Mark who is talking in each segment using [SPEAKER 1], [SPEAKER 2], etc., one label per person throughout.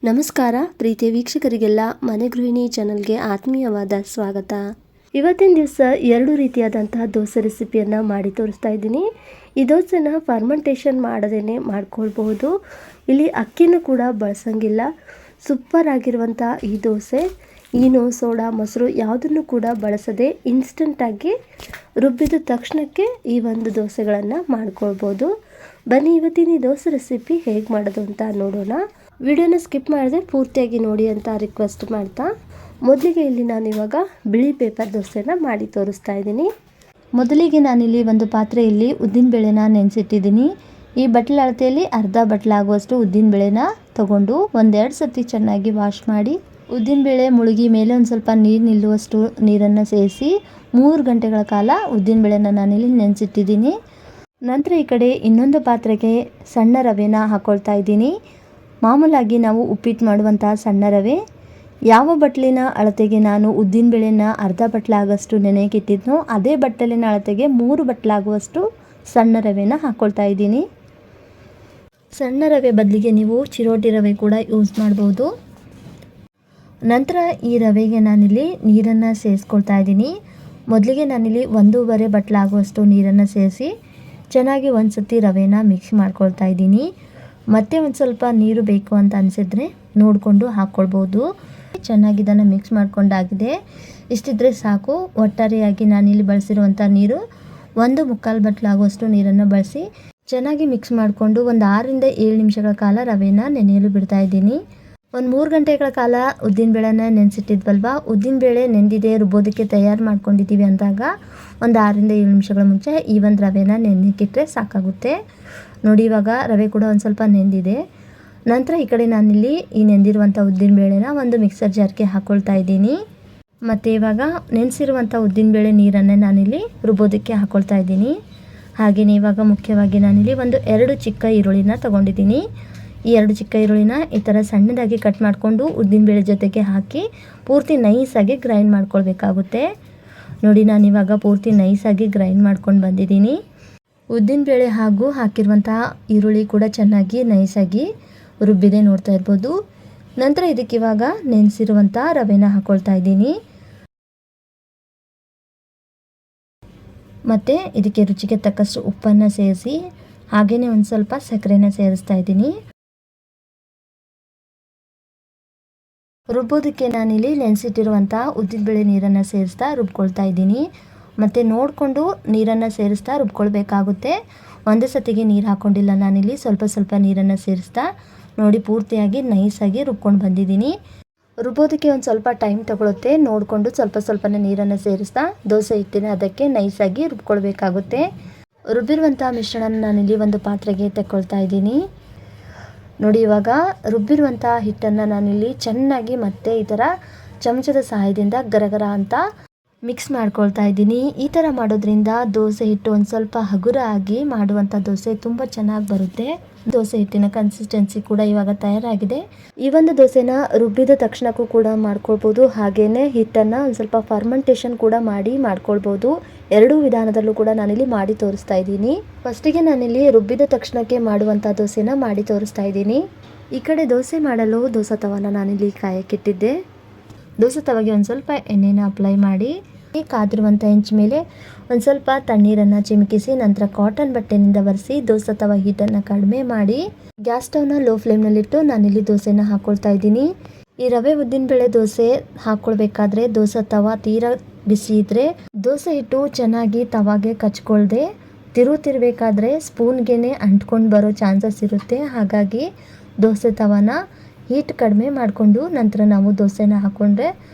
[SPEAKER 1] ನಮಸ್ಕಾರ ಪ್ರೀತಿಯ ವೀಕ್ಷಕರಿಗೆಲ್ಲ ಮನೆ ಗೃಹಿಣಿ ಚಾನಲ್ಗೆ ಆತ್ಮೀಯವಾದ ಸ್ವಾಗತ. ಇವತ್ತಿನ ದಿವಸ ಎರಡು ರೀತಿಯಾದಂತಹ ದೋಸೆ ರೆಸಿಪಿಯನ್ನು ಮಾಡಿ ತೋರಿಸ್ತಾ ಇದ್ದೀನಿ. ಈ ದೋಸೆನ ಫರ್ಮೆಂಟೇಷನ್ ಮಾಡದೇನೆ ಮಾಡ್ಕೊಳ್ಬಹುದು. ಇಲ್ಲಿ ಅಕ್ಕಿನೂ ಕೂಡ ಬಳಸಂಗಿಲ್ಲ. ಸೂಪರ್ ಆಗಿರುವಂಥ ಈ ದೋಸೆ ಈನೋ ಸೋಡಾ ಮೊಸರು ಯಾವುದನ್ನು ಕೂಡ ಬಳಸದೆ ಇನ್ಸ್ಟಂಟಾಗಿ ರುಬ್ಬಿದ ತಕ್ಷಣಕ್ಕೆ ಈ ಒಂದು ದೋಸೆಗಳನ್ನು ಮಾಡ್ಕೊಳ್ಬೋದು. ಬನ್ನಿ ಇವತ್ತಿನ ಈ ದೋಸೆ ರೆಸಿಪಿ ಹೇಗೆ ಮಾಡೋದು ಅಂತ ನೋಡೋಣ. ವಿಡಿಯೋನ ಸ್ಕಿಪ್ ಮಾಡದೆ ಪೂರ್ತಿಯಾಗಿ ನೋಡಿ ಅಂತ ರಿಕ್ವೆಸ್ಟ್ ಮಾಡ್ತಾ, ಮೊದಲಿಗೆ ಇಲ್ಲಿ ನಾನಿವಾಗ ಬಿಳಿ ಪೇಪರ್ ದೋಸೆನ ಮಾಡಿ ತೋರಿಸ್ತಾ ಇದ್ದೀನಿ. ಮೊದಲಿಗೆ ನಾನಿಲ್ಲಿ ಒಂದು ಪಾತ್ರೆಯಲ್ಲಿ ಉದ್ದಿನಬೇಳೆನ ನೆನೆಸಿಟ್ಟಿದ್ದೀನಿ. ಈ ಬಟ್ಲ ಅಳತೆಯಲ್ಲಿ ಅರ್ಧ ಬಟ್ಲಾಗುವಷ್ಟು ಉದ್ದಿನಬೇಳೆನ ತಗೊಂಡು ಒಂದೆರಡು ಸತಿ ಚೆನ್ನಾಗಿ ವಾಶ್ ಮಾಡಿ ಉದ್ದಿನಬೇಳೆ ಮುಳುಗಿ ಮೇಲೆ ಒಂದು ಸ್ವಲ್ಪ ನೀರು ನಿಲ್ಲುವಷ್ಟು ನೀರನ್ನು ಸೇರಿಸಿ 3 ಗಂಟೆಗಳ ಕಾಲ ಉದ್ದಿನಬೇಳೆನ ನಾನಿಲ್ಲಿ ನೆನೆಸಿಟ್ಟಿದ್ದೀನಿ. ನಂತರ ಈ ಕಡೆ ಇನ್ನೊಂದು ಪಾತ್ರೆಗೆ ಸಣ್ಣ ರವೆನ ಹಾಕ್ಕೊಳ್ತಾ ಇದ್ದೀನಿ. ಮಾಮೂಲಾಗಿ ನಾವು ಉಪ್ಪಿಟ್ಟು ಮಾಡುವಂತಹ ಸಣ್ಣ ರವೆ. ಯಾವ ಬಟ್ಲಿನ ಅಳತೆಗೆ ನಾನು ಉದ್ದಿನಬೇಳೆನ ಅರ್ಧ ಬಟ್ಲಾಗಷ್ಟು ನೆನೆಗಿಟ್ಟಿದ್ನೋ ಅದೇ ಬಟ್ಟಲಿನ ಅಳತೆಗೆ 3 ಬಟ್ಲಾಗುವಷ್ಟು ಸಣ್ಣ ರವೆನ ಹಾಕ್ಕೊಳ್ತಾ ಇದ್ದೀನಿ. ಸಣ್ಣ ರವೆ ಬದಲಿಗೆ ನೀವು ಚಿರೋಟಿ ರವೆ ಕೂಡ ಯೂಸ್ ಮಾಡ್ಬೋದು. ನಂತರ ಈ ರವೆಗೆ ನಾನಿಲ್ಲಿ ನೀರನ್ನು ಸೇರಿಸ್ಕೊಳ್ತಾ ಇದ್ದೀನಿ. ಮೊದಲಿಗೆ ನಾನಿಲ್ಲಿ 1.5 ಬಟ್ಲಾಗುವಷ್ಟು ನೀರನ್ನು ಸೇರಿಸಿ ಚೆನ್ನಾಗಿ ಒಂದು ಸತಿ ರವೆನ ಮಿಕ್ಸ್ ಮಾಡ್ಕೊಳ್ತಾ ಇದ್ದೀನಿ. ಮತ್ತೆ ಒಂದು ಸ್ವಲ್ಪ ನೀರು ಬೇಕು ಅಂತ ಅನಿಸಿದ್ರೆ ನೋಡಿಕೊಂಡು ಹಾಕ್ಕೊಳ್ಬೋದು. ಚೆನ್ನಾಗಿ ಇದನ್ನು ಮಿಕ್ಸ್ ಮಾಡ್ಕೊಂಡಾಗಿದೆ. ಇಷ್ಟಿದ್ರೆ ಸಾಕು. ಒಟ್ಟಾರೆಯಾಗಿ ನಾನಿಲ್ಲಿ ಬಳಸಿರುವಂಥ ನೀರು 1.25 ಬಟ್ಲಾಗುವಷ್ಟು ನೀರನ್ನು ಬಳಸಿ ಚೆನ್ನಾಗಿ ಮಿಕ್ಸ್ ಮಾಡಿಕೊಂಡು ಒಂದು 6ರಿಂದ 7 ನಿಮಿಷಗಳ ಕಾಲ ರವೆನ ನೆನೆಯಲು ಬಿಡ್ತಾ ಇದ್ದೀನಿ. ಒಂದು 3 ಗಂಟೆಗಳ ಕಾಲ ಉದ್ದಿನಬೇಳೆನ ನೆನೆಸಿಟ್ಟಿದ್ವಲ್ವ, ಉದ್ದಿನಬೇಳೆ ನೆಂದಿದೆ ರುಬ್ಬೋದಕ್ಕೆ ತಯಾರು ಮಾಡ್ಕೊಂಡಿದ್ದೀವಿ ಅಂದಾಗ ಒಂದು 6ರಿಂದ 7 ನಿಮಿಷಗಳ ಮುಂಚೆ ಈ ಒಂದು ರವೆನ ನೆನೆಯಕ್ಕಿಟ್ರೆ ಸಾಕಾಗುತ್ತೆ. ನೋಡಿ, ಇವಾಗ ರವೆ ಕೂಡ ಒಂದು ಸ್ವಲ್ಪ ನೆಂದಿದೆ. ನಂತರ ಈ ಕಡೆ ನಾನಿಲ್ಲಿ ಈ ನೆಂದಿರುವಂಥ ಉದ್ದಿನಬೇಳೆನ ಒಂದು ಮಿಕ್ಸರ್ ಜಾರ್ಗೆ ಹಾಕ್ಕೊಳ್ತಾ ಇದ್ದೀನಿ. ಮತ್ತು ಇವಾಗ ನೆನೆಸಿರುವಂಥ ಉದ್ದಿನಬೇಳೆ ನೀರನ್ನೇ ನಾನಿಲ್ಲಿ ರುಬ್ಬೋದಕ್ಕೆ ಹಾಕ್ಕೊಳ್ತಾ ಇದ್ದೀನಿ. ಹಾಗೆಯೇ ಇವಾಗ ಮುಖ್ಯವಾಗಿ ನಾನಿಲ್ಲಿ 2 ಚಿಕ್ಕ ಈರುಳ್ಳಿನ ತೊಗೊಂಡಿದ್ದೀನಿ. ಈ 2 ಚಿಕ್ಕ ಈರುಳ್ಳಿನ ಈ ಥರ ಸಣ್ಣದಾಗಿ ಕಟ್ ಮಾಡಿಕೊಂಡು ಉದ್ದಿನಬೇಳೆ ಜೊತೆಗೆ ಹಾಕಿ ಪೂರ್ತಿ ನೈಸಾಗಿ ಗ್ರೈಂಡ್ ಮಾಡ್ಕೊಳ್ಬೇಕಾಗುತ್ತೆ. ನೋಡಿ, ನಾನಿವಾಗ ಪೂರ್ತಿ ನೈಸಾಗಿ ಗ್ರೈಂಡ್ ಮಾಡ್ಕೊಂಡು ಬಂದಿದ್ದೀನಿ. ಉದ್ದಿನಬೇಳೆ ಹಾಗೂ ಹಾಕಿರುವಂತಹ ಈರುಳ್ಳಿ ಕೂಡ ಚೆನ್ನಾಗಿ ನೈಸಾಗಿ ರುಬ್ಬಿದೆ, ನೋಡ್ತಾ ಇರ್ಬೋದು. ನಂತರ ಇದಕ್ಕೆ ಇವಾಗ ನೆನೆಸಿರುವಂಥ ರವೆನ ಹಾಕ್ಕೊಳ್ತಾ ಇದ್ದೀನಿ. ಮತ್ತು ಇದಕ್ಕೆ ರುಚಿಗೆ ತಕ್ಕಷ್ಟು ಉಪ್ಪನ್ನು ಸೇರಿಸಿ ಹಾಗೆಯೇ ಒಂದು ಸ್ವಲ್ಪ ಸಕ್ಕರೆನ ಸೇರಿಸ್ತಾ ಇದ್ದೀನಿ. ರುಬ್ಬೋದಕ್ಕೆ ನಾನಿಲ್ಲಿ ನೆನೆಸಿಟ್ಟಿರುವಂಥ ಉದ್ದಿನಬೇಳೆ ನೀರನ್ನು ಸೇರಿಸ್ತಾ ರುಬ್ಕೊಳ್ತಾ ಇದ್ದೀನಿ. ಮತ್ತು ನೋಡಿಕೊಂಡು ನೀರನ್ನು ಸೇರಿಸ್ತಾ ರುಬ್ಕೊಳ್ಬೇಕಾಗುತ್ತೆ. ಒಂದೇ ಸತಿಗೆ ನೀರು ಹಾಕ್ಕೊಂಡಿಲ್ಲ ನಾನಿಲ್ಲಿ, ಸ್ವಲ್ಪ ಸ್ವಲ್ಪ ನೀರನ್ನು ಸೇರಿಸ್ತಾ ನೋಡಿ ಪೂರ್ತಿಯಾಗಿ ನೈಸಾಗಿ ರುಬ್ಕೊಂಡು ಬಂದಿದ್ದೀನಿ. ರುಬ್ಬೋದಕ್ಕೆ ಒಂದು ಸ್ವಲ್ಪ ಟೈಮ್ ತಗೊಳುತ್ತೆ. ನೋಡಿಕೊಂಡು ಸ್ವಲ್ಪ ಸ್ವಲ್ಪನೇ ನೀರನ್ನು ಸೇರಿಸ್ತಾ ದೋಸೆ ಹಿಟ್ಟಿನ ಅದಕ್ಕೆ ನೈಸಾಗಿ ರುಬ್ಕೊಳ್ಬೇಕಾಗುತ್ತೆ. ರುಬ್ಬಿರುವಂಥ ಮಿಶ್ರಣನ ನಾನಿಲ್ಲಿ ಒಂದು ಪಾತ್ರೆಗೆ ತಗೊಳ್ತಾ ಇದ್ದೀನಿ. ನೋಡಿ, ಇವಾಗ ರುಬ್ಬಿರುವಂಥ ಹಿಟ್ಟನ್ನು ನಾನಿಲ್ಲಿ ಚೆನ್ನಾಗಿ ಮತ್ತೆ ಈ ಥರ ಚಮಚದ ಸಹಾಯದಿಂದ ಗರಗರ ಅಂತ ಮಿಕ್ಸ್ ಮಾಡ್ಕೊಳ್ತಾ ಇದ್ದೀನಿ. ಈ ಥರ ಮಾಡೋದ್ರಿಂದ ದೋಸೆ ಹಿಟ್ಟು ಒಂದು ಸ್ವಲ್ಪ ಹಗುರ ಆಗಿ ಮಾಡುವಂಥ ದೋಸೆ ತುಂಬ ಚೆನ್ನಾಗಿ ಬರುತ್ತೆ. ದೋಸೆ ಹಿಟ್ಟಿನ ಕನ್ಸಿಸ್ಟೆನ್ಸಿ ಕೂಡ ಇವಾಗ ತಯಾರಾಗಿದೆ. ಈ ಒಂದು ದೋಸೆನ ರುಬ್ಬಿದ ತಕ್ಷಣಕ್ಕೂ ಕೂಡ ಮಾಡ್ಕೊಳ್ಬೋದು. ಹಾಗೆಯೇ ಹಿಟ್ಟನ್ನು ಒಂದು ಸ್ವಲ್ಪ ಫರ್ಮೆಂಟೇಷನ್ ಕೂಡ ಮಾಡಿ ಮಾಡ್ಕೊಳ್ಬೋದು. ಎರಡೂ ವಿಧಾನದಲ್ಲೂ ಕೂಡ ನಾನಿಲ್ಲಿ ಮಾಡಿ ತೋರಿಸ್ತಾ ಇದ್ದೀನಿ. ಫಸ್ಟಿಗೆ ನಾನಿಲ್ಲಿ ರುಬ್ಬಿದ ತಕ್ಷಣಕ್ಕೆ ಮಾಡುವಂಥ ದೋಸೆನ ಮಾಡಿ ತೋರಿಸ್ತಾ ಇದ್ದೀನಿ. ಈ ಕಡೆ ದೋಸೆ ಮಾಡಲು ದೋಸೆ ತವನ ನಾನಿಲ್ಲಿ ಕಾಯಕ್ಕಿಟ್ಟಿದ್ದೆ. ದೋಸೆ ತವಗೆ ಒಂದು ಸ್ವಲ್ಪ ಎಣ್ಣೆನ ಅಪ್ಲೈ ಮಾಡಿ ಕಾದಿರುವಂಥ ಹೆಂಚು ಮೇಲೆ ಒಂದು ಸ್ವಲ್ಪ ತಣ್ಣೀರನ್ನು ಚಿಮುಕಿಸಿ ನಂತರ ಕಾಟನ್ ಬಟ್ಟೆನಿಂದ ಒರೆಸಿ ದೋಸೆ ತವ ಹೀಟನ್ನು ಕಡಿಮೆ ಮಾಡಿ ಗ್ಯಾಸ್ ಸ್ಟವ್ನ ಲೋ ಫ್ಲೇಮ್ನಲ್ಲಿಟ್ಟು ನಾನಿಲ್ಲಿ ದೋಸೆನ ಹಾಕ್ಕೊಳ್ತಾ ಇದ್ದೀನಿ. ಈ ರವೆ ಉದ್ದಿನಬೇಳೆ ದೋಸೆ ಹಾಕ್ಕೊಳ್ಬೇಕಾದ್ರೆ ದೋಸೆ ತವ ತೀರಾ ಬಿಸಿ ಇದ್ದರೆ ದೋಸೆ ಹಿಟ್ಟು ಚೆನ್ನಾಗಿ ತವಾಗೆ ಕಚ್ಕೊಳ್ದೆ ತಿರುಗಬೇಕಾದ್ರೆ ಸ್ಪೂನ್ಗೆ ಅಂಟ್ಕೊಂಡು ಬರೋ ಚಾನ್ಸಸ್ ಇರುತ್ತೆ. ಹಾಗಾಗಿ ದೋಸೆ ತವನ ಹೀಟ್ ಕಡಿಮೆ ಮಾಡಿಕೊಂಡು ನಂತರ ನಾವು ದೋಸೆನ ಹಾಕ್ಕೊಂಡ್ರೆ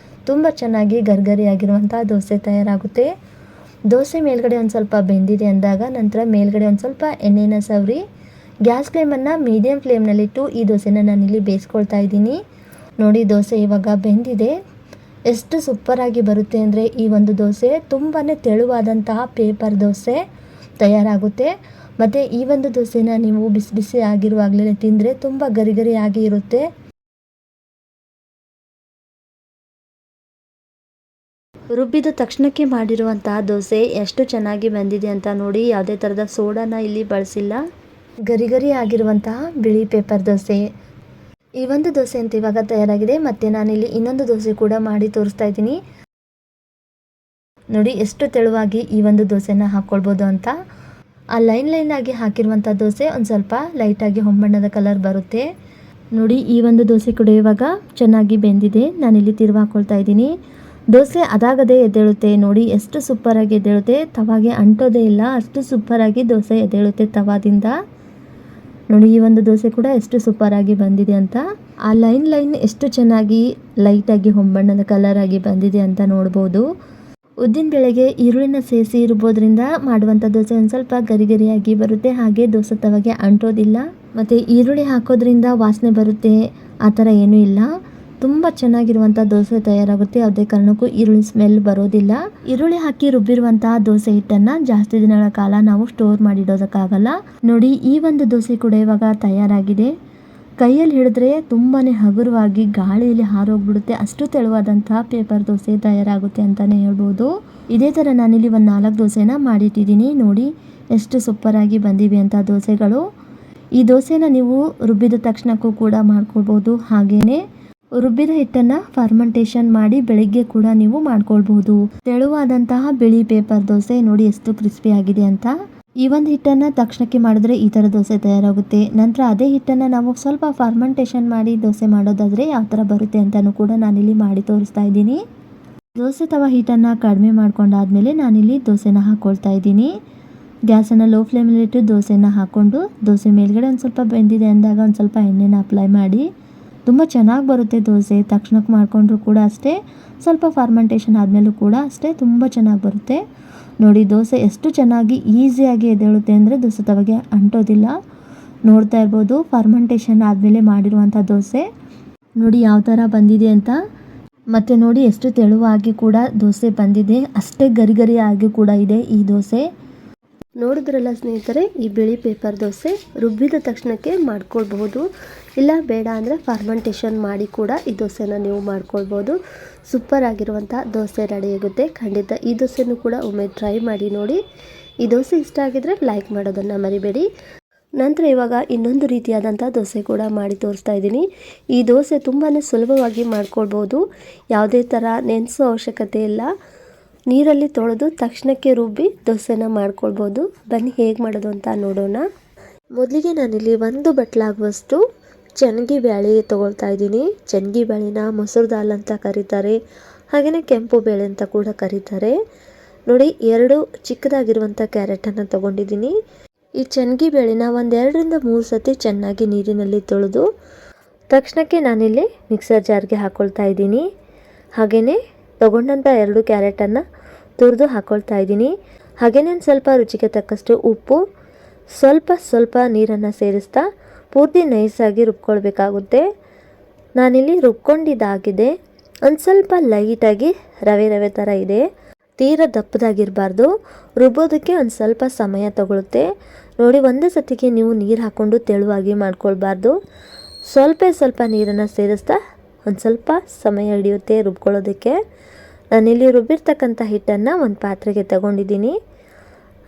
[SPEAKER 1] ತುಂಬ ಚೆನ್ನಾಗಿ ಗರ್ಗರಿಯಾಗಿರುವಂಥ ದೋಸೆ ತಯಾರಾಗುತ್ತೆ. ದೋಸೆ ಮೇಲ್ಗಡೆ ಒಂದು ಸ್ವಲ್ಪ ಬೆಂದಿದೆ ಅಂದಾಗ ನಂತರ ಮೇಲ್ಗಡೆ ಒಂದು ಸ್ವಲ್ಪ ಎಣ್ಣೆನ ಸವರಿ ಗ್ಯಾಸ್ ಫ್ಲೇಮನ್ನು ಮೀಡಿಯಮ್ ಫ್ಲೇಮ್ನಲ್ಲಿಟ್ಟು ಈ ದೋಸೆನ ನಾನಿಲ್ಲಿ ಬೇಯಿಸ್ಕೊಳ್ತಾ ಇದ್ದೀನಿ. ನೋಡಿ, ದೋಸೆ ಇವಾಗ ಬೆಂದಿದೆ. ಎಷ್ಟು ಸೂಪರಾಗಿ ಬರುತ್ತೆ ಅಂದರೆ ಈ ಒಂದು ದೋಸೆ ತುಂಬಾ ತೆಳುವಾದಂತಹ ಪೇಪರ್ ದೋಸೆ ತಯಾರಾಗುತ್ತೆ. ಮತ್ತು ಈ ಒಂದು ದೋಸೆನ ನೀವು ಬಿಸಿ ಬಿಸಿ ಆಗಿರುವಾಗಲೇ ತಿಂದರೆ ತುಂಬ ಗರಿಗರಿಯಾಗಿ ಇರುತ್ತೆ. ರುಬ್ಬಿದ ತಕ್ಷಣಕ್ಕೆ ಮಾಡಿರುವಂತಹ ದೋಸೆ ಎಷ್ಟು ಚೆನ್ನಾಗಿ ಬಂದಿದೆ ಅಂತ ನೋಡಿ. ಯಾವುದೇ ಥರದ ಸೋಡಾನ ಇಲ್ಲಿ ಬಳಸಿಲ್ಲ. ಗರಿ ಗರಿ ಆಗಿರುವಂತಹ ಬಿಳಿ ಪೇಪರ್ ದೋಸೆ. ಈ ಒಂದು ದೋಸೆ ಅಂತ ಇವಾಗ ತಯಾರಾಗಿದೆ. ಮತ್ತು ನಾನಿಲ್ಲಿ ಇನ್ನೊಂದು ದೋಸೆ ಕೂಡ ಮಾಡಿ ತೋರಿಸ್ತಾ ಇದ್ದೀನಿ. ನೋಡಿ ಎಷ್ಟು ತೆಳುವಾಗಿ ಈ ಒಂದು ದೋಸೆನ ಹಾಕ್ಕೊಳ್ಬೋದು ಅಂತ. ಆ ಲೈನ್ ಆಗಿ ಹಾಕಿರುವಂಥ ದೋಸೆ ಒಂದು ಸ್ವಲ್ಪ ಲೈಟಾಗಿ ಹೊಂಬಣ್ಣದ ಕಲರ್ ಬರುತ್ತೆ. ನೋಡಿ ಈ ಒಂದು ದೋಸೆ ಕೂಡ ಇವಾಗ ಚೆನ್ನಾಗಿ ಬೆಂದಿದೆ. ನಾನಿಲ್ಲಿ ತಿರುವು ಹಾಕ್ಕೊಳ್ತಾ ಇದ್ದೀನಿ. ದೋಸೆ ಅದಾಗದೇ ಎದ್ದೇಳುತ್ತೆ. ನೋಡಿ ಎಷ್ಟು ಸೂಪರಾಗಿ ಎದ್ದೇಳುತ್ತೆ. ತವಾಗೆ ಅಂಟೋದೇ ಇಲ್ಲ, ಅಷ್ಟು ಸೂಪರಾಗಿ ದೋಸೆ ಎದ್ದೇಳುತ್ತೆ ತವಾದಿಂದ. ನೋಡಿ ಈ ಒಂದು ದೋಸೆ ಕೂಡ ಎಷ್ಟು ಸೂಪರಾಗಿ ಬಂದಿದೆ ಅಂತ. ಆ ಲೈನ್ ಎಷ್ಟು ಚೆನ್ನಾಗಿ ಲೈಟಾಗಿ ಹೊಂಬಣ್ಣದ ಕಲರ್ ಆಗಿ ಬಂದಿದೆ ಅಂತ ನೋಡ್ಬೋದು. ಉದ್ದಿನ ಬೇಳೆಗೆ ಈರುಳ್ಳಿನ ಸೇರಿಸಿ ಇರ್ಬೋದ್ರಿಂದ ಮಾಡುವಂಥ ದೋಸೆ ಒಂದು ಸ್ವಲ್ಪ ಗರಿಗರಿಯಾಗಿ ಬರುತ್ತೆ. ಹಾಗೆ ದೋಸೆ ತವಾಗೆ ಅಂಟೋದಿಲ್ಲ. ಮತ್ತು ಈರುಳ್ಳಿ ಹಾಕೋದ್ರಿಂದ ವಾಸನೆ ಬರುತ್ತೆ ಆ ಥರ ಏನೂ ಇಲ್ಲ. ತುಂಬ ಚೆನ್ನಾಗಿರುವಂಥ ದೋಸೆ ತಯಾರಾಗುತ್ತೆ. ಯಾವುದೇ ಕಾರಣಕ್ಕೂ ಈರುಳ್ಳಿ ಸ್ಮೆಲ್ ಬರೋದಿಲ್ಲ. ಈರುಳ್ಳಿ ಹಾಕಿ ರುಬ್ಬಿರುವಂತಹ ದೋಸೆ ಹಿಟ್ಟನ್ನು ಜಾಸ್ತಿ ದಿನಗಳ ಕಾಲ ನಾವು ಸ್ಟೋರ್ ಮಾಡಿಡೋದಕ್ಕಾಗಲ್ಲ. ನೋಡಿ ಈ ಒಂದು ದೋಸೆ ಕೂಡ ಇವಾಗ ತಯಾರಾಗಿದೆ. ಕೈಯಲ್ಲಿ ಹಿಡಿದ್ರೆ ತುಂಬಾ ಹಗುರವಾಗಿ ಗಾಳಿಯಲ್ಲಿ ಹಾರೋಗ್ಬಿಡುತ್ತೆ. ಅಷ್ಟು ತೆಳುವಾದಂತಹ ಪೇಪರ್ ದೋಸೆ ತಯಾರಾಗುತ್ತೆ ಅಂತಲೇ ಹೇಳ್ಬೋದು. ಇದೇ ಥರ ನಾನಿಲ್ಲಿ ಒಂದು 4 ದೋಸೆನ ಮಾಡಿಟ್ಟಿದ್ದೀನಿ. ನೋಡಿ ಎಷ್ಟು ಸೂಪರಾಗಿ ಬಂದಿವೆ ಅಂತ ದೋಸೆಗಳು. ಈ ದೋಸೆನ ನೀವು ರುಬ್ಬಿದ ತಕ್ಷಣಕ್ಕೂ ಕೂಡ ಮಾಡ್ಕೊಳ್ಬೋದು. ಹಾಗೆಯೇ ರುಬ್ಬಿದ ಹಿಟ್ಟನ್ನು ಫರ್ಮೆಂಟೇಷನ್ ಮಾಡಿ ಬೆಳಿಗ್ಗೆ ಕೂಡ ನೀವು ಮಾಡ್ಕೊಳ್ಬಹುದು. ತೆಳುವಾದಂತಹ ಬಿಳಿ ಪೇಪರ್ ದೋಸೆ ನೋಡಿ ಎಷ್ಟು ಕ್ರಿಸ್ಪಿ ಆಗಿದೆ ಅಂತ. ಈ ಒಂದು ಹಿಟ್ಟನ್ನು ತಕ್ಷಣಕ್ಕೆ ಮಾಡಿದ್ರೆ ಈ ಥರ ದೋಸೆ ತಯಾರಾಗುತ್ತೆ. ನಂತರ ಅದೇ ಹಿಟ್ಟನ್ನು ನಾವು ಸ್ವಲ್ಪ ಫರ್ಮೆಂಟೇಷನ್ ಮಾಡಿ ದೋಸೆ ಮಾಡೋದಾದರೆ ಯಾವ ಥರ ಬರುತ್ತೆ ಅಂತಲೂ ಕೂಡ ನಾನಿಲ್ಲಿ ಮಾಡಿ ತೋರಿಸ್ತಾ ಇದ್ದೀನಿ. ದೋಸೆ ತವ ಹೀಟನ್ನು ಕಡಿಮೆ ಮಾಡ್ಕೊಂಡಾದ್ಮೇಲೆ ನಾನಿಲ್ಲಿ ದೋಸೆನ ಹಾಕ್ಕೊಳ್ತಾ ಇದ್ದೀನಿ. ಗ್ಯಾಸನ್ನು ಲೋ ಫ್ಲೇಮಲ್ಲಿಟ್ಟು ದೋಸೆನ ಹಾಕ್ಕೊಂಡು ದೋಸೆ ಮೇಲ್ಗಡೆ ಒಂದು ಸ್ವಲ್ಪ ಬೆಂದಿದೆ ಅಂದಾಗ ಒಂದು ಸ್ವಲ್ಪ ಎಣ್ಣೆನ ಅಪ್ಲೈ ಮಾಡಿ ತುಂಬ ಚೆನ್ನಾಗಿ ಬರುತ್ತೆ ದೋಸೆ. ತಕ್ಷಣಕ್ಕೆ ಮಾಡಿಕೊಂಡ್ರೂ ಕೂಡ ಅಷ್ಟೇ, ಸ್ವಲ್ಪ ಫರ್ಮೆಂಟೇಷನ್ ಆದಮೇಲೂ ಕೂಡ ಅಷ್ಟೇ ತುಂಬ ಚೆನ್ನಾಗಿ ಬರುತ್ತೆ. ನೋಡಿ ದೋಸೆ ಎಷ್ಟು ಚೆನ್ನಾಗಿ ಈಸಿಯಾಗಿ ಎದ್ದೇಳುತ್ತೆ ಅಂದರೆ ದೋಸೆ ತವಾಗೆ ಅಂಟೋದಿಲ್ಲ. ನೋಡ್ತಾ ಇರ್ಬೋದು ಫರ್ಮೆಂಟೇಷನ್ ಆದಮೇಲೆ ಮಾಡಿರುವಂಥ ದೋಸೆ ನೋಡಿ ಯಾವ ಥರ ಬಂದಿದೆ ಅಂತ. ಮತ್ತು ನೋಡಿ ಎಷ್ಟು ತೆಳುವಾಗಿ ಕೂಡ ದೋಸೆ ಬಂದಿದೆ, ಅಷ್ಟೇ ಗರಿ ಆಗಿ ಕೂಡ ಇದೆ ಈ ದೋಸೆ. ನೋಡಿದ್ರಲ್ಲ ಸ್ನೇಹಿತರೆ, ಈ ಬಿಳಿ ಪೇಪರ್ ದೋಸೆ ರುಬ್ಬಿದ ತಕ್ಷಣಕ್ಕೆ ಮಾಡ್ಕೊಳ್ಬಹುದು. ಇಲ್ಲ ಬೇಡ ಅಂದರೆ ಫರ್ಮೆಂಟೇಷನ್ ಮಾಡಿ ಕೂಡ ಈ ದೋಸೆನ ನೀವು ಮಾಡ್ಕೊಳ್ಬೋದು. ಸೂಪರ್ ಆಗಿರುವಂಥ ದೋಸೆ ರೆಡಿ ಆಗುತ್ತೆ. ಖಂಡಿತ ಈ ದೋಸೆನೂ ಕೂಡ ಒಮ್ಮೆ ಟ್ರೈ ಮಾಡಿ ನೋಡಿ. ಈ ದೋಸೆ ಇಷ್ಟ ಆಗಿದ್ರೆ ಲೈಕ್ ಮಾಡೋದನ್ನು ಮರಿಬೇಡಿ. ನಂತರ ಇವಾಗ ಇನ್ನೊಂದು ರೀತಿಯಾದಂಥ ದೋಸೆ ಕೂಡ ಮಾಡಿ ತೋರಿಸ್ತಾ ಇದ್ದೀನಿ. ಈ ದೋಸೆ ತುಂಬಾ ಸುಲಭವಾಗಿ ಮಾಡ್ಕೊಳ್ಬೋದು. ಯಾವುದೇ ಥರ ನೆನೆಸೋ ಅವಶ್ಯಕತೆ ಇಲ್ಲ. ನೀರಲ್ಲಿ ತೊಳೆದು ತಕ್ಷಣಕ್ಕೆ ರುಬ್ಬಿ ದೋಸೆನ ಮಾಡ್ಕೊಳ್ಬೋದು. ಬನ್ನಿ ಹೇಗೆ ಮಾಡೋದು ಅಂತ ನೋಡೋಣ. ಮೊದಲಿಗೆ ನಾನಿಲ್ಲಿ 1 ಬಟ್ಲಾಗುವಷ್ಟು ಚೆನ್ಗಿ ಬೇಳೆ ತೊಗೊಳ್ತಾ ಇದ್ದೀನಿ. ಚೆನ್ಗಿ ಬೇಳೆನ ಮೊಸರು ದಾಲ್ ಅಂತ ಕರೀತಾರೆ, ಹಾಗೆಯೇ ಕೆಂಪು ಬೇಳೆ ಅಂತ ಕೂಡ ಕರೀತಾರೆ. ನೋಡಿ 2 ಚಿಕ್ಕದಾಗಿರುವಂಥ ಕ್ಯಾರೆಟನ್ನು ತೊಗೊಂಡಿದ್ದೀನಿ. ಈ ಚೆನ್ಗಿ ಬೇಳೆನ 1 2 ರಿಂದ 3 ಸತಿ ಚೆನ್ನಾಗಿ ನೀರಿನಲ್ಲಿ ತೊಳೆದು ತಕ್ಷಣಕ್ಕೆ ನಾನಿಲ್ಲಿ ಮಿಕ್ಸರ್ ಜಾರ್ಗೆ ಹಾಕ್ಕೊಳ್ತಾ ಇದ್ದೀನಿ. ಹಾಗೆಯೇ ತೊಗೊಂಡಂಥ 2 ಕ್ಯಾರೆಟನ್ನು ತುರಿದು ಹಾಕ್ಕೊಳ್ತಾ ಇದ್ದೀನಿ. ಹಾಗೆಯೇ ಒಂದು ಸ್ವಲ್ಪ ರುಚಿಗೆ ತಕ್ಕಷ್ಟು ಉಪ್ಪು, ಸ್ವಲ್ಪ ನೀರನ್ನು ಸೇರಿಸ್ತಾ ಪೂರ್ತಿ ನೈಸಾಗಿ ರುಬ್ಕೊಳ್ಬೇಕಾಗುತ್ತೆ. ನಾನಿಲ್ಲಿ ರುಬ್ಕೊಂಡಿದ್ದಾಗಿದೆ. ಒಂದು ಸ್ವಲ್ಪ ಲೈಟಾಗಿ ರವೆ ಥರ ಇದೆ. ತೀರ ದಪ್ಪದಾಗಿರಬಾರ್ದು. ರುಬ್ಬೋದಕ್ಕೆ ಒಂದು ಸ್ವಲ್ಪ ಸಮಯ ತಗೊಳುತ್ತೆ. ನೋಡಿ ಒಂದೇ ಸತಿಗೆ ನೀವು ನೀರು ಹಾಕ್ಕೊಂಡು ತೆಳುವಾಗಿ ಮಾಡ್ಕೊಳ್ಬಾರ್ದು. ಸ್ವಲ್ಪ ನೀರನ್ನು ಸೇರಿಸ್ತಾ ಒಂದು ಸ್ವಲ್ಪ ಸಮಯ ಹಿಡಿಯುತ್ತೆ ರುಬ್ಕೊಳ್ಳೋದಕ್ಕೆ. ನಾನಿಲ್ಲಿ ರುಬ್ಬಿರ್ತಕ್ಕಂಥ ಹಿಟ್ಟನ್ನು ಒಂದು ಪಾತ್ರೆಗೆ ತಗೊಂಡಿದ್ದೀನಿ.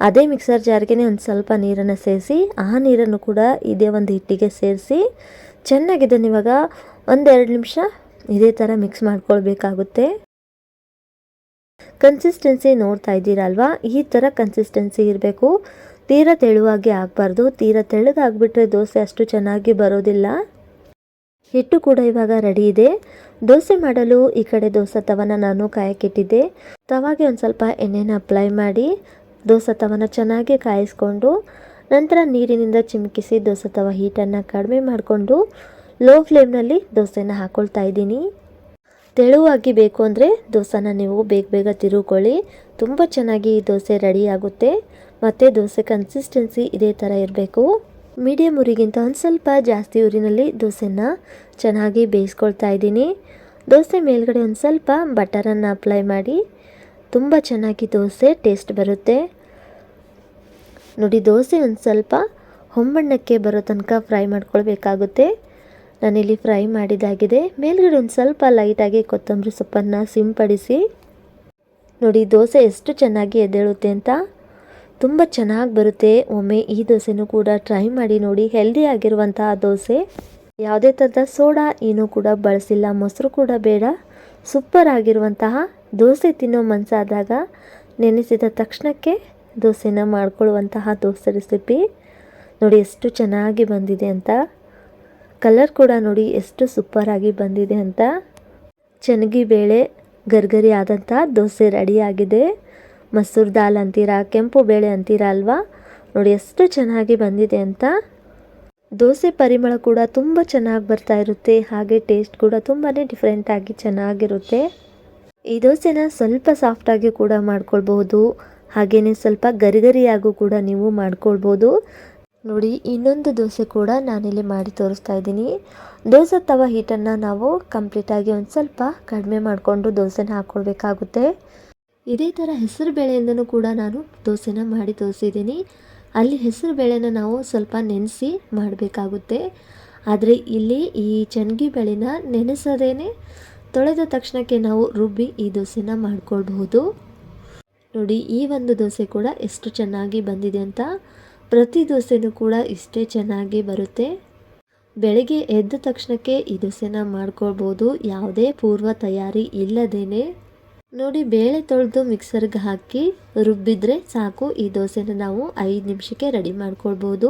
[SPEAKER 1] ಅದೇ ಮಿಕ್ಸರ್ ಜಾರ್ಗೆ ಒಂದು ಸ್ವಲ್ಪ ನೀರನ್ನು ಸೇರಿಸಿ ಆ ನೀರನ್ನು ಕೂಡ ಇದೇ ಒಂದು ಹಿಟ್ಟಿಗೆ ಸೇರಿಸಿ ಚೆನ್ನಾಗಿ ಇದನ್ನು ಇವಾಗ 1-2 ನಿಮಿಷ ಇದೇ ಥರ ಮಿಕ್ಸ್ ಮಾಡ್ಕೊಳ್ಬೇಕಾಗುತ್ತೆ. ಕನ್ಸಿಸ್ಟೆನ್ಸಿ ನೋಡ್ತಾ ಇದ್ದೀರಲ್ವಾ, ಈ ಥರ ಕನ್ಸಿಸ್ಟೆನ್ಸಿ ಇರಬೇಕು. ತೀರಾ ತೆಳುವಾಗಿ ಆಗಬಾರ್ದು. ತೀರಾ ತೆಳ್ಳಗಾಗ್ಬಿಟ್ರೆ ದೋಸೆ ಅಷ್ಟು ಚೆನ್ನಾಗಿ ಬರೋದಿಲ್ಲ. ಹಿಟ್ಟು ಕೂಡ ಇವಾಗ ರೆಡಿ ಇದೆ. ದೋಸೆ ಮಾಡಲು ಈ ಕಡೆ ದೋಸೆ ತವನ ನಾನು ಕಾಯಕ್ಕಿಟ್ಟಿದ್ದೆ. ತವಾಗೆ ಒಂದು ಸ್ವಲ್ಪ ಎಣ್ಣೆನ ಅಪ್ಲೈ ಮಾಡಿ ದೋಸೆ ತವನ ಚೆನ್ನಾಗಿ ಕಾಯಿಸ್ಕೊಂಡು ನಂತರ ನೀರಿನಿಂದ ಚಿಮುಕಿಸಿ ದೋಸೆ ತವ ಹೀಟನ್ನು ಕಡಿಮೆ ಮಾಡಿಕೊಂಡು ಲೋ ಫ್ಲೇಮ್ನಲ್ಲಿ ದೋಸೆನ ಹಾಕ್ಕೊಳ್ತಾ ಇದ್ದೀನಿ. ತೆಳುವಾಗಿ ಬೇಕು ಅಂದರೆ ದೋಸೆನ ನೀವು ಬೇಗ ತಿರುಕೊಳ್ಳಿ. ತುಂಬ ಚೆನ್ನಾಗಿ ಈ ದೋಸೆ ರೆಡಿ ಆಗುತ್ತೆ. ಮತ್ತು ದೋಸೆ ಕನ್ಸಿಸ್ಟೆನ್ಸಿ ಇದೇ ಥರ ಇರಬೇಕು. ಮೀಡಿಯಮ್ ಉರಿಗಿಂತ ಒಂದು ಸ್ವಲ್ಪ ಜಾಸ್ತಿ ಉರಿನಲ್ಲಿ ದೋಸೆನ ಚೆನ್ನಾಗಿ ಬೇಯಿಸ್ಕೊಳ್ತಾ ಇದ್ದೀನಿ. ದೋಸೆ ಮೇಲ್ಗಡೆ ಒಂದು ಸ್ವಲ್ಪ ಬಟರನ್ನು ಅಪ್ಲೈ ಮಾಡಿ ತುಂಬ ಚೆನ್ನಾಗಿ ದೋಸೆ ಟೇಸ್ಟ್ ಬರುತ್ತೆ. ನೋಡಿ ದೋಸೆ ಒಂದು ಸ್ವಲ್ಪ ಹೊಂಬಣ್ಣಕ್ಕೆ ಬರೋ ತನಕ ಫ್ರೈ ಮಾಡ್ಕೊಳ್ಬೇಕಾಗುತ್ತೆ. ನಾನಿಲ್ಲಿ ಫ್ರೈ ಮಾಡಿದಾಗಿದೆ. ಮೇಲ್ಗಡೆ ಒಂದು ಸ್ವಲ್ಪ ಲೈಟಾಗಿ ಕೊತ್ತಂಬರಿ ಸೊಪ್ಪನ್ನು ಸಿಂಪಡಿಸಿ ನೋಡಿ ದೋಸೆ ಎಷ್ಟು ಚೆನ್ನಾಗಿ ಎದ್ದೇಳುತ್ತೆ ಅಂತ. ತುಂಬ ಚೆನ್ನಾಗಿ ಬರುತ್ತೆ. ಒಮ್ಮೆ ಈ ದೋಸೆನೂ ಕೂಡ ಟ್ರೈ ಮಾಡಿ ನೋಡಿ. ಹೆಲ್ದಿ ಆಗಿರುವಂತಹ ದೋಸೆ. ಯಾವುದೇ ಥರದ ಸೋಡಾ ಏನೂ ಕೂಡ ಬಳಸಿಲ್ಲ, ಮೊಸರು ಕೂಡ ಬೇಡ. ಸೂಪರ್ ಆಗಿರುವಂತಹ ದೋಸೆ ತಿನ್ನೋ ಮನಸ್ಸಾದಾಗ ನೆನೆಸಿದ ತಕ್ಷಣಕ್ಕೆ ದೋಸೆನ ಮಾಡ್ಕೊಳ್ಳುವಂತಹ ದೋಸೆ ರೆಸಿಪಿ. ನೋಡಿ ಎಷ್ಟು ಚೆನ್ನಾಗಿ ಬಂದಿದೆ ಅಂತ. ಕಲರ್ ಕೂಡ ನೋಡಿ ಎಷ್ಟು ಸೂಪರಾಗಿ ಬಂದಿದೆ ಅಂತ. ಚೆನ್ನಗಿ ಬೇಳೆ ಗರ್ಗರಿ ಆದಂಥ ದೋಸೆ ರೆಡಿಯಾಗಿದೆ. ಮಸೂರ್ ದಾಲ್ ಅಂತೀರಾ, ಕೆಂಪು ಬೇಳೆ ಅಂತೀರಾ ಅಲ್ವಾ, ನೋಡಿ ಎಷ್ಟು ಚೆನ್ನಾಗಿ ಬಂದಿದೆ ಅಂತ. ದೋಸೆ ಪರಿಮಳ ಕೂಡ ತುಂಬ ಚೆನ್ನಾಗಿ ಬರ್ತಾ ಇರುತ್ತೆ, ಹಾಗೆ ಟೇಸ್ಟ್ ಕೂಡ ತುಂಬಾ ಡಿಫ್ರೆಂಟಾಗಿ ಚೆನ್ನಾಗಿರುತ್ತೆ. ಈ ದೋಸೆನ ಸ್ವಲ್ಪ ಸಾಫ್ಟಾಗಿ ಕೂಡ ಮಾಡ್ಕೊಳ್ಬಹುದು, ಹಾಗೆಯೇ ಸ್ವಲ್ಪ ಗರಿಗರಿಯಾಗೂ ಕೂಡ ನೀವು ಮಾಡ್ಕೊಳ್ಬೋದು. ನೋಡಿ ಇನ್ನೊಂದು ದೋಸೆ ಕೂಡ ನಾನಿಲ್ಲಿ ಮಾಡಿ ತೋರಿಸ್ತಾ ಇದ್ದೀನಿ. ದೋಸೆ ತವ ಹೀಟನ್ನು ನಾವು ಕಂಪ್ಲೀಟಾಗಿ ಒಂದು ಸ್ವಲ್ಪ ಕಡಿಮೆ ಮಾಡಿಕೊಂಡು ದೋಸೆನ ಹಾಕ್ಕೊಳ್ಬೇಕಾಗುತ್ತೆ. ಇದೇ ಥರ ಹೆಸರು ಬೇಳೆಯಿಂದನೂ ಕೂಡ ನಾನು ದೋಸೆನ ಮಾಡಿ ತೋರಿಸಿದ್ದೀನಿ. ಅಲ್ಲಿ ಹೆಸರು ಬೇಳೆನ ನಾವು ಸ್ವಲ್ಪ ನೆನೆಸಿ ಮಾಡಬೇಕಾಗುತ್ತೆ. ಆದರೆ ಇಲ್ಲಿ ಈ ಚೆನ್ನಗಿ ಬೇಳೆನ ನೆನೆಸೋದೇನೆ ತೊಳೆದ ತಕ್ಷಣಕ್ಕೆ ನಾವು ರುಬ್ಬಿ ಈ ದೋಸೆನ ಮಾಡ್ಕೊಳ್ಬಹುದು. ನೋಡಿ ಈ ಒಂದು ದೋಸೆ ಕೂಡ ಎಷ್ಟು ಚೆನ್ನಾಗಿ ಬಂದಿದೆ ಅಂತ. ಪ್ರತಿ ದೋಸೆನೂ ಕೂಡ ಇಷ್ಟೇ ಚೆನ್ನಾಗಿ ಬರುತ್ತೆ. ಬೆಳಗ್ಗೆ ಎದ್ದ ತಕ್ಷಣಕ್ಕೆ ಈ ದೋಸೆನ ಮಾಡ್ಕೊಳ್ಬೋದು, ಯಾವುದೇ ಪೂರ್ವ ತಯಾರಿ ಇಲ್ಲದೇನೆ. ನೋಡಿ ಬೇಳೆ ತೊಳೆದು ಮಿಕ್ಸರ್ಗೆ ಹಾಕಿ ರುಬ್ಬಿದ್ರೆ ಸಾಕು, ಈ ದೋಸೆನ ನಾವು 5 ನಿಮಿಷಕ್ಕೆ ರೆಡಿ ಮಾಡ್ಕೊಳ್ಬೋದು.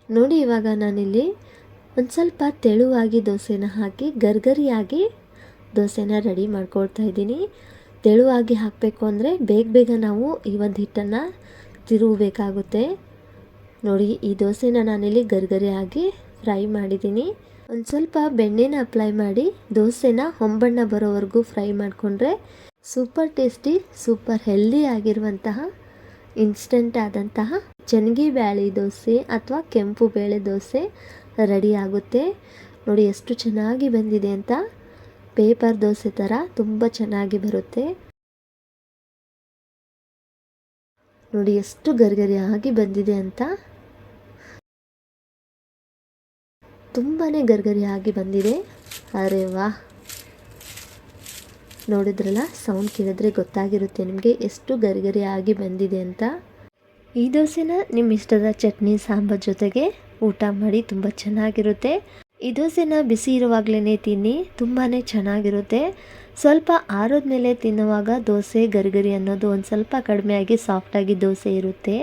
[SPEAKER 1] ನೋಡಿ ಇವಾಗ ನಾನಿಲ್ಲಿ ಒಂದು ಸ್ವಲ್ಪ ತೆಳುವಾಗಿ ದೋಸೆನ ಹಾಕಿ ಗರ್ಗರಿಯಾಗಿ ದೋಸೆನ ರೆಡಿ ಮಾಡ್ಕೊಳ್ತಾ ಇದ್ದೀನಿ. ತೆಳುವಾಗಿ ಹಾಕಬೇಕು ಅಂದರೆ ಬೇಗ ನಾವು ಈ ಒಂದು ಹಿಟ್ಟನ್ನು ತಿರುಗಬೇಕಾಗುತ್ತೆ. ನೋಡಿ ಈ ದೋಸೆನ ನಾನಿಲ್ಲಿ ಗರ್ಗರಿಯಾಗಿ ಫ್ರೈ ಮಾಡಿದ್ದೀನಿ. ಒಂದು ಸ್ವಲ್ಪ ಬೆಣ್ಣೆನ ಅಪ್ಲೈ ಮಾಡಿ ದೋಸೆನ ಹೊಂಬಣ್ಣ ಬರೋವರೆಗೂ ಫ್ರೈ ಮಾಡಿಕೊಂಡ್ರೆ ಸೂಪರ್ ಟೇಸ್ಟಿ, ಸೂಪರ್ ಹೆಲ್ದಿ ಆಗಿರುವಂತಹ ಇನ್ಸ್ಟೆಂಟ್ ಆದಂತಹ ಚೆನ್ನಗಿ ಬೇಳೆ ದೋಸೆ ಅಥವಾ ಕೆಂಪು ಬೇಳೆ ದೋಸೆ ರೆಡಿ ಆಗುತ್ತೆ. ನೋಡಿ ಎಷ್ಟು ಚೆನ್ನಾಗಿ ಬಂದಿದೆ ಅಂತ. ಪೇಪರ್ ದೋಸೆ ಥರ ತುಂಬ ಚೆನ್ನಾಗಿ ಬರುತ್ತೆ. ನೋಡಿ ಎಷ್ಟು ಗರ್ಗರಿಯಾಗಿ ಬಂದಿದೆ ಅಂತ. ತುಂಬಾ ಗರ್ಗರಿಯಾಗಿ ಬಂದಿದೆ. ಅರೆ ವಾಹ್, ನೋಡಿದ್ರಲ್ಲ, ಸೌಂಡ್ ಕೇಳಿದ್ರೆ ಗೊತ್ತಾಗಿರುತ್ತೆ ನಿಮಗೆ ಎಷ್ಟು ಗರಿಗರಿಯಾಗಿ ಬಂದಿದೆ ಅಂತ. ಈ ದೋಸೆನ ನಿಮ್ಮ ಇಷ್ಟದ ಚಟ್ನಿ ಸಾಂಬಾರ್ ಜೊತೆಗೆ ಊಟ ಮಾಡಿ ತುಂಬ ಚೆನ್ನಾಗಿರುತ್ತೆ. ಈ ದೋಸೆನ ಬಿಸಿ ಇರುವಾಗಲೇ ತಿನ್ನಿ, ತುಂಬಾ ಚೆನ್ನಾಗಿರುತ್ತೆ. ಸ್ವಲ್ಪ ಆರೋದ ಮೇಲೆ ತಿನ್ನುವಾಗ ದೋಸೆ ಗರಿಗರಿ ಅನ್ನೋದು ಒಂದು ಸ್ವಲ್ಪ ಕಡಿಮೆಯಾಗಿ ಸಾಫ್ಟಾಗಿ ದೋಸೆ ಇರುತ್ತೆ.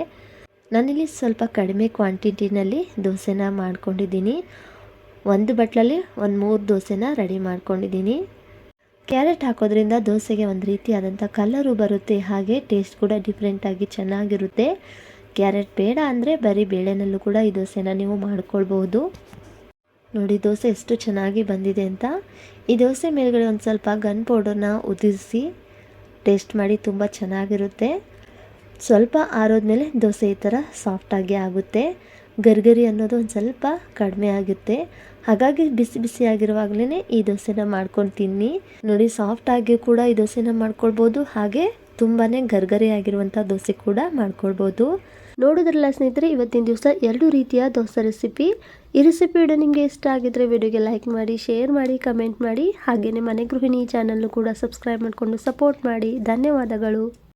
[SPEAKER 1] ನಾನಿಲ್ಲಿ ಸ್ವಲ್ಪ ಕಡಿಮೆ ಕ್ವಾಂಟಿಟಿನಲ್ಲಿ ದೋಸೆನ ಮಾಡ್ಕೊಂಡಿದ್ದೀನಿ. ಒಂದು ಬಟ್ಲಲ್ಲಿ ಒಂದು 3 ದೋಸೆನ ರೆಡಿ ಮಾಡ್ಕೊಂಡಿದ್ದೀನಿ. ಕ್ಯಾರೆಟ್ ಹಾಕೋದ್ರಿಂದ ದೋಸೆಗೆ ಒಂದು ರೀತಿಯಾದಂಥ ಕಲರು ಬರುತ್ತೆ, ಹಾಗೆ ಟೇಸ್ಟ್ ಕೂಡ ಡಿಫ್ರೆಂಟಾಗಿ ಚೆನ್ನಾಗಿರುತ್ತೆ. ಕ್ಯಾರೆಟ್ ಬೇಡ ಅಂದರೆ ಬರೀ ಬೇಳೆನಲ್ಲೂ ಕೂಡ ಈ ದೋಸೆನ ನೀವು ಮಾಡ್ಕೊಳ್ಬಹುದು. ನೋಡಿ ದೋಸೆ ಎಷ್ಟು ಚೆನ್ನಾಗಿ ಬಂದಿದೆ ಅಂತ. ಈ ದೋಸೆ ಮೇಲ್ಗಡೆ ಒಂದು ಸ್ವಲ್ಪ ಗನ್ ಪೌಡರ್ನ ಉದುರಿಸಿ ಟೇಸ್ಟ್ ಮಾಡಿ, ತುಂಬ ಚೆನ್ನಾಗಿರುತ್ತೆ. ಸ್ವಲ್ಪ ಆರೋದ್ಮೇಲೆ ದೋಸೆ ಈ ಥರ ಸಾಫ್ಟಾಗಿ ಆಗುತ್ತೆ. ಗರ್ಗರಿ ಅನ್ನೋದು ಒಂದು ಸ್ವಲ್ಪ ಕಡಿಮೆ ಆಗುತ್ತೆ. ಹಾಗಾಗಿ ಬಿಸಿ ಬಿಸಿ ಆಗಿರುವಾಗಲೇ ಈ ದೋಸೆನ ಮಾಡ್ಕೊಂಡು ತಿನ್ನಿ. ನೋಡಿ ಸಾಫ್ಟಾಗಿ ಕೂಡ ಈ ದೋಸೆನ ಮಾಡ್ಕೊಳ್ಬೋದು, ಹಾಗೆ ತುಂಬಾ ಗರ್ಗರಿ ಆಗಿರುವಂಥ ದೋಸೆ ಕೂಡ ಮಾಡ್ಕೊಳ್ಬೋದು. ನೋಡಿದ್ರಲ್ಲ ಸ್ನೇಹಿತರೆ, ಇವತ್ತಿನ ದಿವಸ 2 ರೀತಿಯ ದೋಸೆ ರೆಸಿಪಿ. ಈ ರೆಸಿಪಿ ವಿಡಿಯೋ ನಿಮಗೆ ಇಷ್ಟ ಆಗಿದ್ರೆ ವಿಡಿಯೋಗೆ ಲೈಕ್ ಮಾಡಿ, ಶೇರ್ ಮಾಡಿ, ಕಮೆಂಟ್ ಮಾಡಿ, ಹಾಗೆಯೇ ಮನೆ ಗೃಹಿಣಿ ಚಾನಲ್ಲು ಕೂಡ ಸಬ್ಸ್ಕ್ರೈಬ್ ಮಾಡಿಕೊಂಡು ಸಪೋರ್ಟ್ ಮಾಡಿ. ಧನ್ಯವಾದಗಳು.